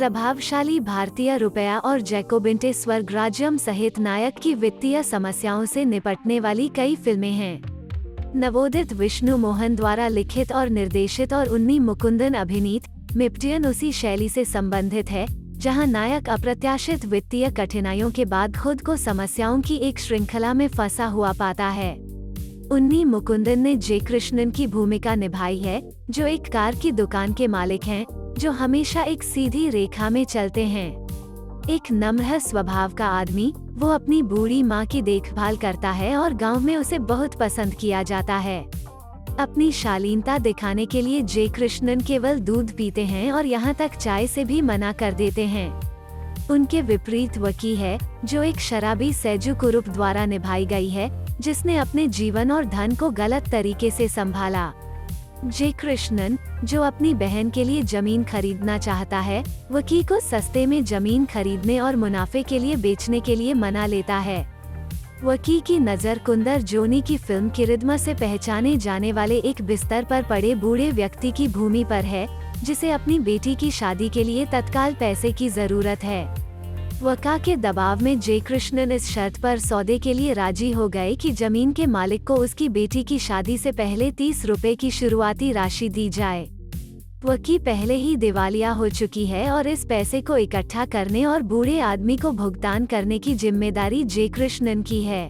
प्रभावशाली भारतीय रुपया और जैकोबिंटे स्वर्गराज्यम सहित नायक की वित्तीय समस्याओं से निपटने वाली कई फिल्में हैं। नवोदित विष्णु मोहन द्वारा लिखित और निर्देशित और उन्नी मुकुंदन अभिनीत मिप्टियन उसी शैली से संबंधित है, जहां नायक अप्रत्याशित वित्तीय कठिनाइयों के बाद खुद को समस्याओं की एक श्रृंखला में फंसा हुआ पाता है। उन्नी मुकुंदन ने जे कृष्णन की भूमिका निभाई है, जो एक कार की दुकान के मालिक हैं, जो हमेशा एक सीधी रेखा में चलते हैं। एक नम्र स्वभाव का आदमी, वो अपनी बूढ़ी माँ की देखभाल करता है और गांव में उसे बहुत पसंद किया जाता है। अपनी शालीनता दिखाने के लिए जे कृष्णन केवल दूध पीते हैं और यहाँ तक चाय से भी मना कर देते हैं। उनके विपरीत वकी है, जो एक शराबी सैजू कुरुप द्वारा निभाई गई है, जिसने अपने जीवन और धन को गलत तरीके से संभाला। जे कृष्णन, जो अपनी बहन के लिए जमीन खरीदना चाहता है, वकी को सस्ते में जमीन खरीदने और मुनाफे के लिए बेचने के लिए मना लेता है। वकी की नज़र कुंदर जोनी की फिल्म किरिदमा से पहचाने जाने वाले एक बिस्तर पर पड़े बूढ़े व्यक्ति की भूमि पर है, जिसे अपनी बेटी की शादी के लिए तत्काल पैसे की जरूरत है। वका के दबाव में जे कृष्णन इस शर्त पर सौदे के लिए राजी हो गए कि जमीन के मालिक को उसकी बेटी की शादी से पहले 30 रुपए की शुरुआती राशि दी जाए। वकी पहले ही दिवालिया हो चुकी है और इस पैसे को इकट्ठा करने और बूढ़े आदमी को भुगतान करने की जिम्मेदारी जे कृष्णन की है।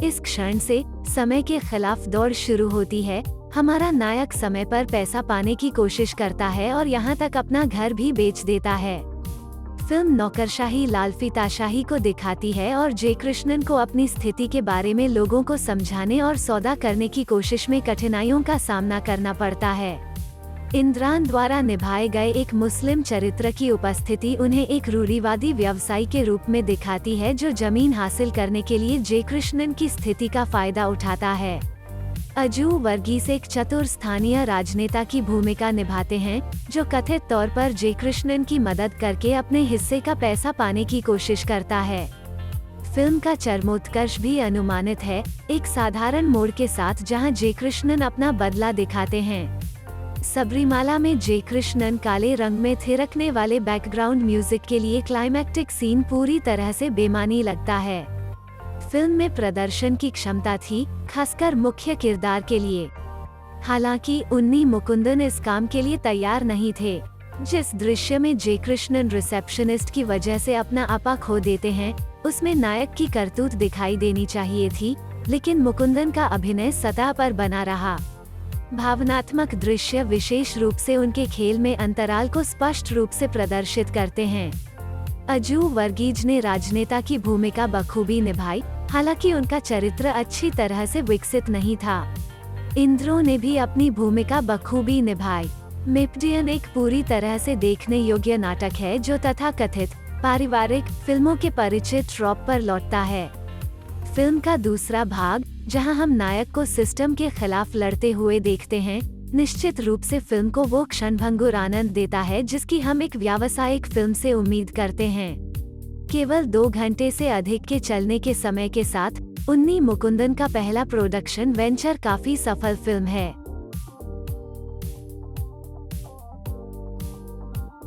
इस क्षण से समय के खिलाफ दौड़ शुरू होती है। हमारा नायक समय पर पैसा पाने की कोशिश करता है और यहाँ तक अपना घर भी बेच देता है। फिल्म नौकरशाही लालफी ताशाही को दिखाती है और जे कृष्णन को अपनी स्थिति के बारे में लोगों को समझाने और सौदा करने की कोशिश में कठिनाइयों का सामना करना पड़ता है। इंद्रान द्वारा निभाए गए एक मुस्लिम चरित्र की उपस्थिति उन्हें एक रूढ़िवादी व्यवसायी के रूप में दिखाती है, जो जमीन हासिल करने के लिए जे कृष्णन की स्थिति का फायदा उठाता है। अजू वर्गीस एक चतुर स्थानीय राजनेता की भूमिका निभाते हैं, जो कथित तौर पर जे कृष्णन की मदद करके अपने हिस्से का पैसा पाने की कोशिश करता है। फिल्म का चरमोत्कर्ष भी अनुमानित है, एक साधारण मोड़ के साथ जहां जे कृष्णन अपना बदला दिखाते हैं। सबरीमाला में जे कृष्णन काले रंग में थिरकने वाले बैकग्राउंड म्यूजिक के लिए क्लाइमैक्टिक सीन पूरी तरह से बेमानी लगता है। फिल्म में प्रदर्शन की क्षमता थी, खासकर मुख्य किरदार के लिए। हालांकि उन्नी मुकुंदन इस काम के लिए तैयार नहीं थे। जिस दृश्य में जे कृष्णन रिसेप्शनिस्ट की वजह से अपना आपा खो देते हैं, उसमें नायक की करतूत दिखाई देनी चाहिए थी, लेकिन मुकुंदन का अभिनय सतह पर बना रहा। भावनात्मक दृश्य विशेष रूप से उनके खेल में अंतराल को स्पष्ट रूप से प्रदर्शित करते हैं। अजू वर्गीज ने राजनेता की भूमिका बखूबी निभाई, हालांकि उनका चरित्र अच्छी तरह से विकसित नहीं था। इंद्रो ने भी अपनी भूमिका बखूबी निभाई। मिप्टियन एक पूरी तरह से देखने योग्य नाटक है, जो तथाकथित पारिवारिक फिल्मों के परिचित ट्रॉप पर लौटता है। फिल्म का दूसरा भाग, जहां हम नायक को सिस्टम के खिलाफ लड़ते हुए देखते हैं, निश्चित रूप से फिल्म को वो क्षणभंगुर आनंद देता है जिसकी हम एक व्यावसायिक फिल्म से उम्मीद करते हैं। केवल 2 घंटे से अधिक के चलने के समय के साथ उन्नी मुकुंदन का पहला प्रोडक्शन वेंचर काफी सफल फिल्म है।